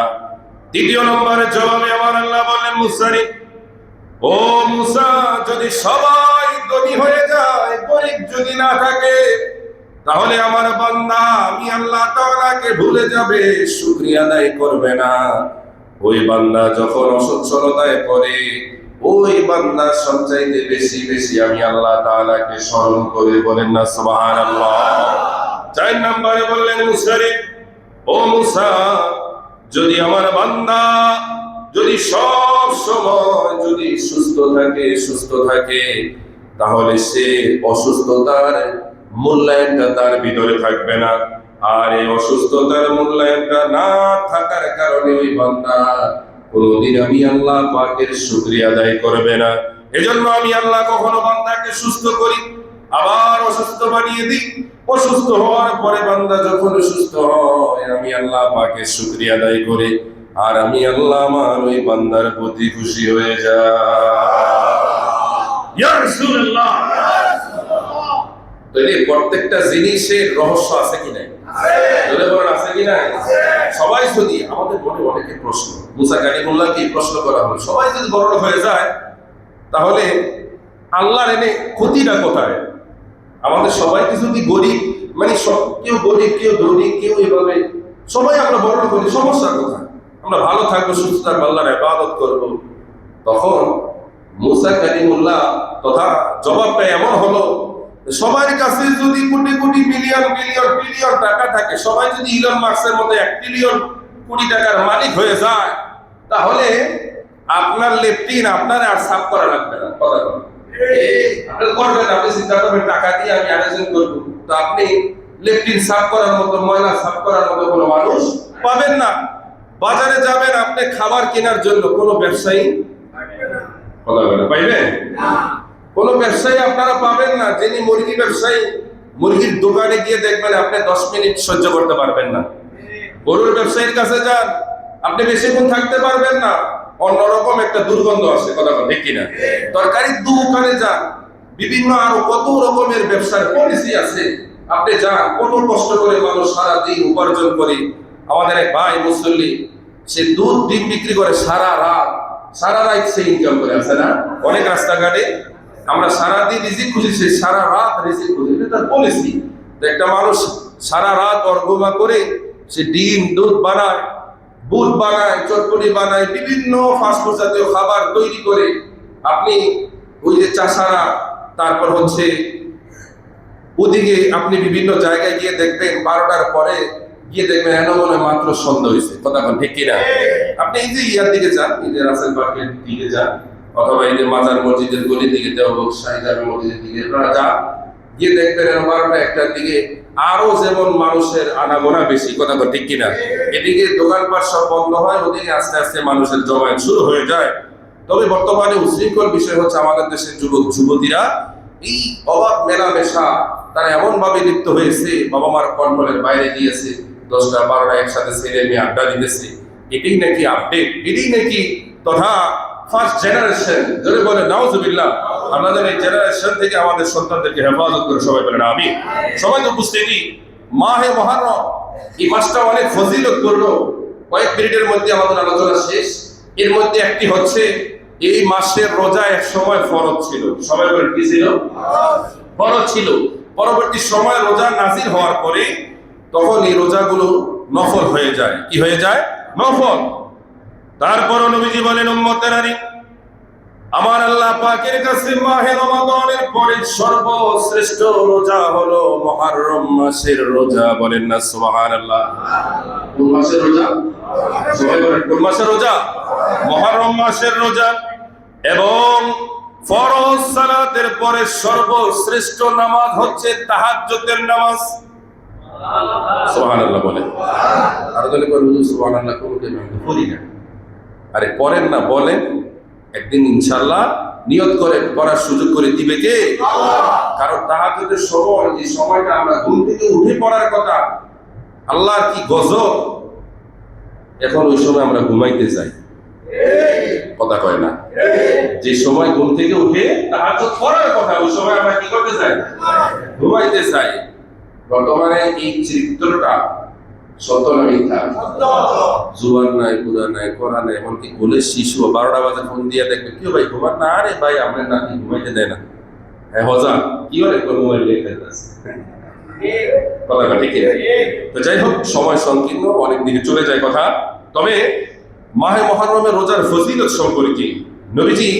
দ্বিতীয় নম্বরে জবাবে আমার আল্লাহ বললেন মুসারে, ও মুসা, যদি সবাই ধনী হয়ে যায়, গরিব যদি না থাকে, তাহলে আমার বান্দা আমি আল্লাহ তাআলাকে ভুলে যাবে, শুকরিয়া আদায় করবে না। ওই বান্দা যখন অসচ্ছলতায় পড়ে, ওই বান্দা সবচাইতে বেশি বেশি আমি আল্লাহ তাআলাকে স্মরণ করে, বলেন না সুবহানাল্লাহ। 4 নম্বরে বললেন মুসারে, ও মুসা, যদি আমার বান্দা যদি সব সময় যদি সুস্থ থাকে, তাহলে সে অসুস্থতার মূল্যায়নটা তার ভিতরে থাকবে না। আর এই অসুস্থতার মূল্যায়নটা না থাকার কারণে ওই বান্দা কোনদিন আমি আল্লাহ পাকের শুকরিয়া আদায় করবে না। এজন্য আমি আল্লাহ কখনো বান্দাকে সুস্থ করি, আবার অসুস্থ বানিয়ে দিই। অসুস্থ হওয়ার পরে বান্দা যখন সুস্থ হয়, আমি আল্লাহ পাকের শুকরিয়া আদায় করি, আর আমি আল্লাহ আমার ওই বান্দার প্রতি খুশি হয়ে যাই। ইয়া রাসূলুল্লাহ, তাহলে প্রত্যেকটা জিনিসের রহস্য আছে কি নাই? আছে কি নাই? সবাই যদি, আমাদের মনে অনেকে প্রশ্ন, মুসা কালিমুল্লাহকে প্রশ্ন করা হলো, সবাই যদি বড় হয়ে যায়, তাহলে আল্লাহর এনে ক্ষতিটা কোথায়? আমাদের সবাইকে যদি গরিব, মানে কেউ গরিব, কেউ ধনী, কেউ এভাবে সবাই আমরা বড় করি, সমস্যা কোথায়? আমরা ভালো থাকবো, সুস্থ থাকবো, আল্লাহর ইবাদত করব। তখন মুসা কালিমুল্লাহ তথা জবাবটা এমন হলো, সবার কাছে যদি crore crore billion billion trillion টাকা থাকে, সবাই যদি ইলন মাস্কের মতো 1 ট্রিলিয়ন কোটি টাকার মালিক হয়ে যায়, তাহলে আপনার লেফটিন আপনার আর সাফ করা লাগবে না। কথা বলেন, আপনি করবেন, আপনি চিন্তা করবেন টাকা দিয়ে আমি আয়োজন করব, তো আপনি লেফটিন সাফ করার মতো, ময়লা সাফ করার মতো কোনো মানুষ পাবেন না। বাজারে যাবেন আপনি খাবার কেনার জন্য, কোনো ব্যবসায়ী পাইবেন? কোনো ব্যবসায়ী আপনারা পাবেন না। যিনি মুরগি ব্যবসায়ী, মুরগির দোকানে গিয়ে দেখবেন আপনি 10 মিনিট সহ্য করতে পারবেন না। গরুর ব্যবসায়ীর কাছে যান, আপনি বেশিক্ষণ থাকতে পারবেন না, অন্যরকম একটা দুর্গন্ধ আসে। কথা বলেন ঠিক কিনা? তরকারির দোকানে যান, বিভিন্ন আরো কত রকমের ব্যবসার পলিসি আছে, আপনি যান, কত কষ্ট করে মানুষ সারাদিন উপার্জন করে। আমাদের এক ভাই মুসল্লি, সে দুধ ডিম বিক্রি করে সারা রাত সে ইনকাম করে, আছে না অনেক রাস্তাঘাটে? আমরা সারাদিন রিজিক খুঁজি, সে সারা রাত রিজিক খুঁজি, এটা তার পলিসি। একটা মানুষ সারা রাত অর্গমা করে সে ডিম দুধ বানায়, বুট বানায়, চটপটি বানায়, বিভিন্ন ফাস্টফুড জাতীয় খাবার তৈরি করে। আপনি ওই যে চাষারা, তারপর হচ্ছে ওদিকে আপনি বিভিন্ন জায়গায় গিয়ে দেখবেন 12টার পরে গিয়ে দেখবেন এমন মনে মাত্র সন্ধ্যা হয়েছে। কথা বলেন ঠিক কিনা? আপনি এই যে ইয়ার দিকে যান, এই যে রাসেল পার্কের দিকে যান, অথবা এই যে মাজার মসজিদের গলির দিকে, দেওবন্দ শাহজাবি মসজিদের দিকে আপনারা যান, গিয়ে দেখবেন 12টা 1টার দিকে আরো যেমন মানুষের আনাগোনা বেশি। কথা বলেন ঠিক কিনা? এদিকে দোকানপাট সব বন্ধ হয়, ওদিকে আস্তে আস্তে মানুষের জমায়েত শুরু হয়ে যায়। তবে বর্তমানে উশৃঙ্খল বিষয় হচ্ছে আমাদের দেশের যুবক যুবতীরা এই অবাধ মেলামেশা তারা এমন ভাবে লিপ্ত হয়েছে, বাবা মার কন্ট্রোলের বাইরে গিয়েছে, 10টা 12টা একসাথে ছেলে মেয়ে আড্ডা দিতেছে। এটাই নাকি আপডেট, এটাই নাকি তথা ফার্স্ট জেনারেশন। যদি বলে নাউজুবিল্লাহ, আমাদের এই জেনারেশন থেকে আমাদের সন্তানদেরকে হেফাজত করে সবাই বলেন আমিন। সবাই তো উপস্থিতি, মাহে মুহররম, এই মাসটা অনেক ফজিলত করলো। কয়েক মিনিটের মধ্যে আমাদের আলোচনা শেষ। এর মধ্যে একটি হচ্ছে, এই মাসের রোজা এক সময় ফরজ ছিল। সবাই বলেন কি ছিল? ফরজ ছিল। পরবর্তী সময় রোজা নাজিল হওয়ার পরে তখন এই রোজাগুলো নফল হয়ে যায়। কি হয়ে যায়? নফল। তারপর নবীজি বলেন, উম্মতেরানি, আমার আল্লাহ পাকের কাছে মাহে রমাদানের পরে সর্বশ্রেষ্ঠ রোজা হলো মুহররম মাসের রোজা। বলেন না সুবহানাল্লাহ। কোন মাসের রোজা? সবাই বলেন কোন মাসের রোজা? মুহররম মাসের রোজা। এবং ফরজ সালাতের পরে সর্বশ্রেষ্ঠ নামাজ হচ্ছে তাহাজ্জুদের নামাজ। সুবহানাল্লাহ বলেন। আর বলে হুজুর সুবহানাল্লাহ করি না। আরে করেন না, বলেন, একদিন ইনশাআল্লাহ নিয়ত করেন, করার সুযোগ করে দিবে কে? কারণ তাহাজ্জুদের সময়, যে সময়টা আমরা ঘুম থেকে উঠে পড়ার কথা, আল্লাহর কি গজব! এখন ওই সময় আমরা ঘুমাইতে যাই। কথা কয় না? যে সময় ঘুম থেকে উঠে তাহাজ্জুদ পড়ার কথা, ওই সময় আমরা কি করতে যাই? ঘুমাইতে যাই। বর্তমানে এই চিত্রটা সত্য না মিথ্যা? জুয়ান নাই, বুড়া নাই, করা নাই, এমনকি গোলের শিশু 12টা বাজে ফোন দিয়ে দেখবে, কি ভাই ঘুমান না? আরে ভাই আপনার নাতি ঘুমাইতে দেয় না। হ্যাঁ হজা কি বলে মোবাইল দেখে আছে। তো যাই হোক, সময় সংকীর্ণ, অনেক দিকে চলে যায় কথা। তবে মাহে মুহররমের রোজার ফজিলত সম্পর্কে নবীজি,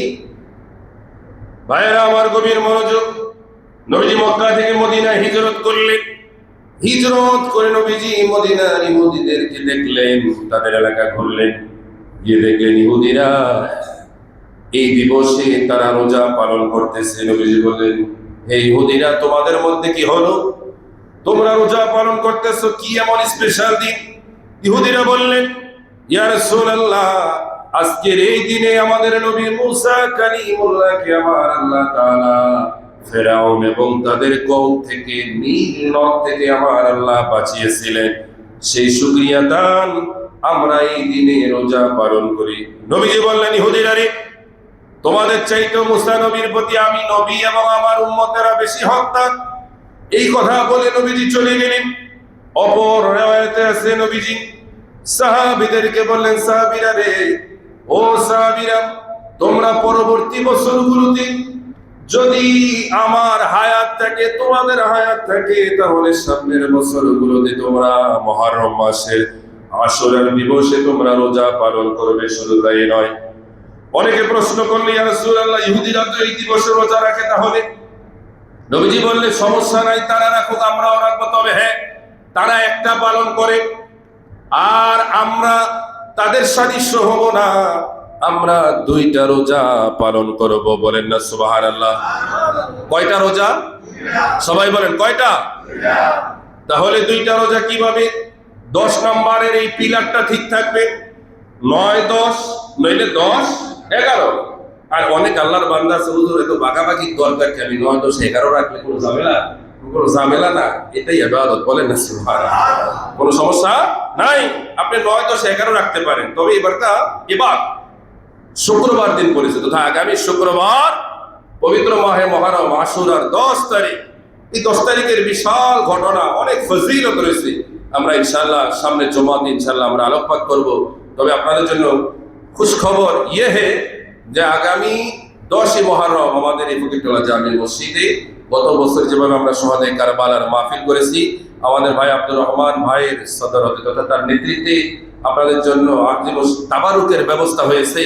ভাইয়েরা আমার গভীর মনোযোগ, নবীজি মক্কা থেকে মদিনায় হিজরত করলেন। হিজরত করে নবীজি মদিনার ইহুদিদেরকে দেখলেন, তাদের এলাকা ঘুরলেন, গিয়ে দেখলেন ইহুদিরা এই দিবসে তারা রোজা পালন করতেছে। নবীজি বললেন, হে ইহুদিরা, তোমাদের মধ্যে কি হলো? তোমরা রোজা পালন করতেছো, কি এমন স্পেশাল দিন? ইহুদিরা বললেন, ইয়া রাসূলুল্লাহ, আজকের এই দিনে আমাদের নবী মুসা কালিমুল্লাহকে আমার আল্লাহ তাআলা ফেরাউন এবং তাদের কওম থেকে, নীল নদ থেকে আমার আল্লাহ বাঁচিয়েছিলেন। সেই শুকরিয়া দান আমরা এই দিনে রোজা পালন করি। নবীজি বললেন, ইহুদিরা রে, তোমাদের চাইতে মুসা নবীর প্রতি আমি নবী এবং আমার উম্মতেরা বেশি হকদার। এই কথা বলে নবীজি চলে গেলেন। অপর রিওয়ায়াতে আছে নবীজি সাহাবীদেরকে বললেন, সাহাবীরা রে, ও সাহাবীরা, তোমরা পরবর্তী বছরগুলোতে যদি আমার হায়াত থাকে, তোমাদের হায়াত থাকে, তাহলে সামনের বছরগুলোতে তোমরা মুহররম মাসের আশুরার দিবসে তোমরা রোজা পালন করবে। শুধু তাই নয়, অনেকে প্রশ্ন করলে, ইয়া রাসূলুল্লাহ, ইহুদিরা তো এই দিবসে রোজা রাখে, তাহলে? নবীজি বললে, সমস্যা নাই, তারা রাখুক, আমরাও রাখবো। তবে হ্যাঁ, তারা একটা পালন করে আর আমরা তাদের সাদৃশ্য হব না, আমরা 2টা রোজা পালন করব। বলেন না সুবহানাল্লাহ? কয়টা রোজা? সবাই বলেন কয়টা? তাহলে 2টা রোজা কিভাবে? 10 নম্বরের এই পিলারটা ঠিক থাকবে, 9, 10, নইলে 10, 11। আর অনেক আল্লাহর বান্দা আছে, হুজুর এত বাগাবাগি দরকার কি? আমি 9, 10, 11 রাখলে কোনো ঝামেলা না, এটাই ইবাদত। বলেন না সুবহানাল্লাহ? কোনো সমস্যা নাই, আপনি 9, 10, 11 রাখতে পারেন। তবে এবারটা এবার শুক্রবার দিন পড়েছে, তথা আগামী শুক্রবার পবিত্র মাহে মুহররম আশুরার 10 তারিখ। এই 10 তারিখের বিশাল ঘটনা, অনেক ফজিলত রয়েছে। আমরা ইনশাআল্লাহ সামনে জুমার দিন ইনশাআল্লাহ আমরা আলোকপাত করব। তবে আপনাদের জন্য খুশ খবর ইয়ে হে যে আগামী 10ই মুহররম আমাদের এই ফকিরটোলা জামে মসজিদে গত বছর যেভাবে আমরা শহাদায়ে কারবালার মাহফিল করেছি, আমাদের ভাই আব্দুর রহমান ভাইয়ের সদরতে তথা তার নেতৃত্বে আপনাদের জন্য তাবারুকের ব্যবস্থা হয়েছে।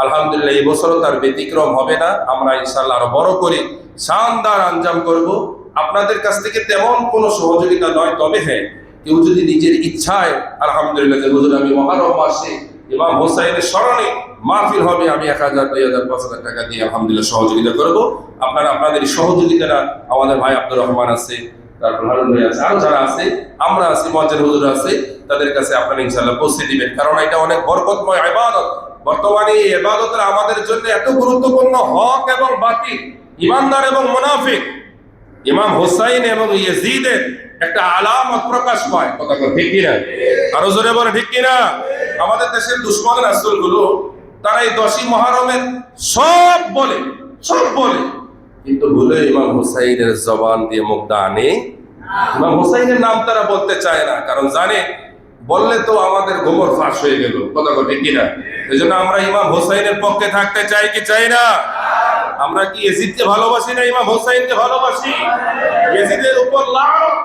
আলহামদুলিল্লাহ, এই বছরও তার ব্যতিক্রম হবে না। আমরা ইনশাআল্লাহ আরো বড় করে শানদার আঞ্জাম করব। আপনাদের কাছ থেকে তেমন কোনো সহযোগিতা নয়, তবে হ্যাঁ, কেউ যদি নিজের ইচ্ছায়, আলহামদুলিল্লাহ, যে হুজুর আমি মুহররম মাসে ইমাম হোসাইনের স্মরণে মাহফিল হবে, আমি 1000, 2000, 5000 টাকা দিয়ে আলহামদুলিল্লাহ সহযোগিতা করব। আপনারা আপনাদের সহযোগিতাটা, আমাদের ভাই আব্দুর রহমান আছে, তারপর হারুন ভাই আছে, আরো যারা আছে, আমরা আছি, মুয়াজ্জিন হুজুর আছে, তাদের কাছে আপনারা ইনশাআল্লাহ পৌঁছে দিবেন। কারণ এটা অনেক বরকতময় ইবাদত। বর্তমানে এই ইবাদতটা আমাদের জন্য এত গুরুত্বপূর্ণ, হক এবং বাতিল, ঈমানদার এবং মুনাফিক, ইমাম হোসাইন এবং ইয়াজিদের একটা আলামত প্রকাশ পায়। কথা ঠিক কিনা? আরো জোরে বলে ঠিক কিনা? আমাদের দেশের দুশমন রাসূলগুলো তারা এই 10ই মুহররমের সব বলে, কিন্তু ভুলে ইমাম হোসাইনের জবান দিয়ে মুখটা আনে। ইমাম হোসাইনের নাম তারা বলতে চায় না, কারণ জানে বললে তো আমাদের গোমর ফাঁস হয়ে গেল। কথা ঠিক কিনা? এই জন্য আমরা ইমাম হোসাইনের পক্ষে থাকতে চাই কি চাই না? আমরা কি ইয়াজিদকে ভালোবাসি না ইমাম হোসাইনকে ভালোবাসি? ইয়াজিদের উপর লানত,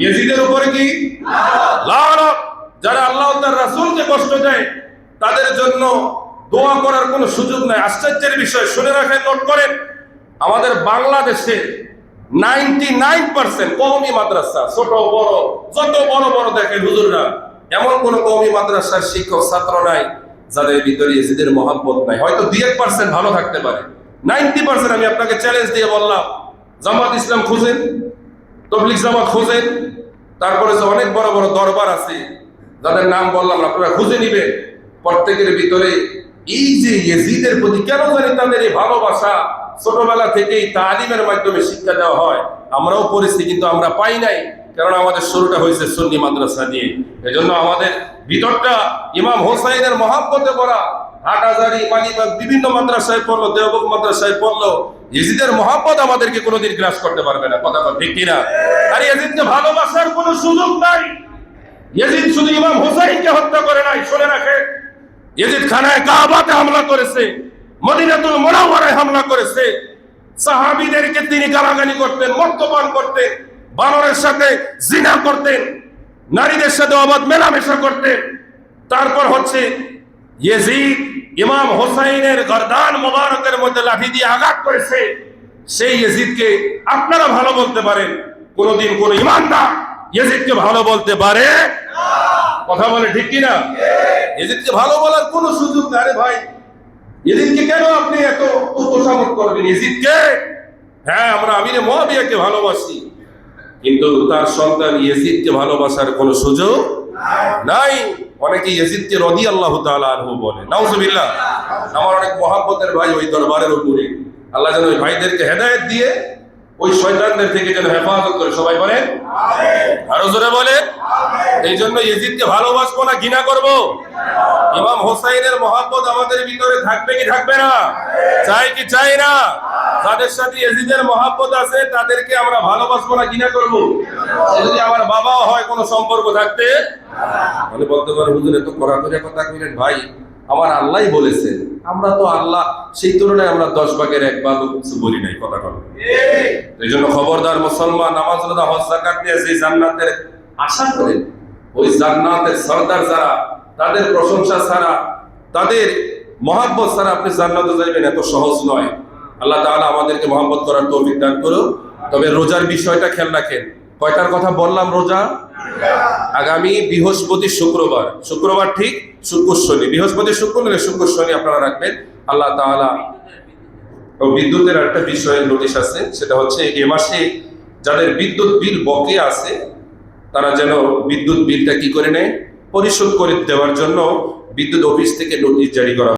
ইয়াজিদের উপরে কি লানত। যারা আল্লাহ ও তার রাসূলকে কষ্ট দেয় তাদের জন্য দোয়া করার কোনো সুযোগ নাই। আশ্চর্যের বিষয়, শুনে রাখেন, নোট করেন, আমাদের বাংলাদেশে 99% কওমি মাদ্রাসা, ছোট বড় যত বড় বড় দেখেন হুজুররা, এমন কোন কওমি মাদ্রাসার শিক্ষক ছাত্র নাই যাদের ভিতরে ইয়াজিদের মহব্বত নাই। হয়তো 2-1% ভালো থাকতে পারে, 90% আমি আপনাকে চ্যালেঞ্জ দিয়ে বললাম, জামাত ইসলাম খুঁজেন, তবলিগ জামাত খুঁজেন, তারপরে যে অনেক বড় বড় দরবার আছে যাদের নাম বললাম, আপনারা খুঁজে নিবেন। প্রত্যেকের ভিতরে এই যে ইয়াজিদের প্রতি কেন জানি তাদের এই ভালোবাসা, ছোটবেলা থেকেই তালিমের মাধ্যমে শিক্ষা দেওয়া হয়, আমরাও পড়েছি, কিন্তু আমরা পাই নাই, কারণ আমাদের শুরুটা হয়েছে সুন্নি মাদ্রাসা দিয়ে। এজন্য আমাদের ভিতরটা ইমাম হোসাইনের মহব্বতে ভরা। হাটহাজারী, মালিবাগ বিভিন্ন মাদ্রাসায় পড়লো, দেওবন্দ মাদ্রাসায় পড়লো, ইয়াজিদের মহব্বত আমাদেরকে কোনোদিন গ্রাস করতে পারবে না। কথা ঠিক কিনা? আর ইয়াজিদকে ভালোবাসার কোনো সুযোগ নাই। ইয়াজিদ শুধু ইমাম হুসাইনকে হত্যা করে নাই, শুনে রাখে, ইয়াজিদ খানায় কাবাতে হামলা করেছে, মদিনাতুল মুনাওয়ারায় হামলা করেছে, সাহাবীদেরকে তিনি গালাগালি করতেন, মদ্যপান করতেন, বানরের সাথে জিনা করতেন, নারীদের সাথে অবাধ মেলামেশা করতেন। তারপর হচ্ছে ইয়াজিদ ইমাম হুসাইনের গর্দান মোবারকের মধ্যে লাঠি দিয়ে আঘাত করেছে। সেই ইয়াজিদকে আপনারা ভালো বলতে পারেন, কোনদিন কোন ইমানদার ইয়াজিদকে ভালো বলতে পারে? কথা বলে ঠিক কিনা? ইয়াজিদকে ভালো বলার কোনো সুযোগ নাই। আরে ভাই, ইয়াজিদকে কেন আপনি এত উপসামত করবেন? ইয়াজিদকে, হ্যাঁ আমরা আমিরে মুয়াবিয়াকে ভালোবাসি, কিন্তু তার সন্তান ইয়াজিদকে ভালোবাসার কোনো সুযোগ নাই। অনেকে ইয়াজিদকে রাদিয়াল্লাহু তাআলা আনহু বলে, নাউজুবিল্লাহ। আমার অনেক মহব্বতের ভাই ওই দরবারের উপরে, আল্লাহ যেন ওই ভাইদেরকে হেদায়েত দিয়ে ওই শয়তানদের থেকে যেন হেফাজত করে। সবাই বলেন আমিন, আরো জোরে বলেন আমিন। এই জন্য ইয়াজিদকে ভালোবাসবো না ঘৃণা করব? ইমাম হোসাইনের মহব্বত আমাদের ভিতরে থাকবে কি থাকবে না? চাই কি চাই না? যাদের সাথে ইয়াজিদের মহব্বত আছে তাদেরকে আমরা ভালোবাসবো না ঘৃণা করব? যদি আমার বাবাও হয় কোনো সম্পর্ক থাকতে মানে বলতে পারে, হুজুর এত কড়া করে কথা কইলেন। ভাই, আমার আল্লাহই বলেছেন, আমরা তো আল্লাহ, সেই তুলনায় আমরা 10 ভাগের 1 ভাগ কিছু বলি নাই। কথা বল। এই জন্য খবরদার মুসলমান, নামাজ রোজা হজ যাকাত দিয়ে যে জান্নাতের আশা করেন, ওই জান্নাতের সরদার যারা, তাদের প্রশংসা ছাড়া, তাদের মহব্বত ছাড়া আপনি জান্নাতে যাবেন এত সহজ নয়। আল্লাহ তাআলা আমাদেরকে মহব্বত করার তৌফিক দান করুন। তবে রোজার বিষয়টা খেয়াল রাখেন। কয়টার কথা বললাম? রোজা আগামী বৃহস্পতি শুক্রবার, শুক্রবার ঠিক শুক্র শনি, বৃহস্পতি শুক্র নয় শুক্র শনি আপনারা রাখবেন। আল্লাহ তাআলা বিদ্যুতের একটা বিষয়ের নোটিশ আছে, সেটা হচ্ছে এ মাসে যাদের বিদ্যুৎ বিল বকেয়া আছে তারা যেন বিদ্যুৎ বিলটা কি করে নেয়, পরিশোধ করে দেওয়ার জন্য বিদ্যুৎ অফিস থেকে নোটিশ জারি করা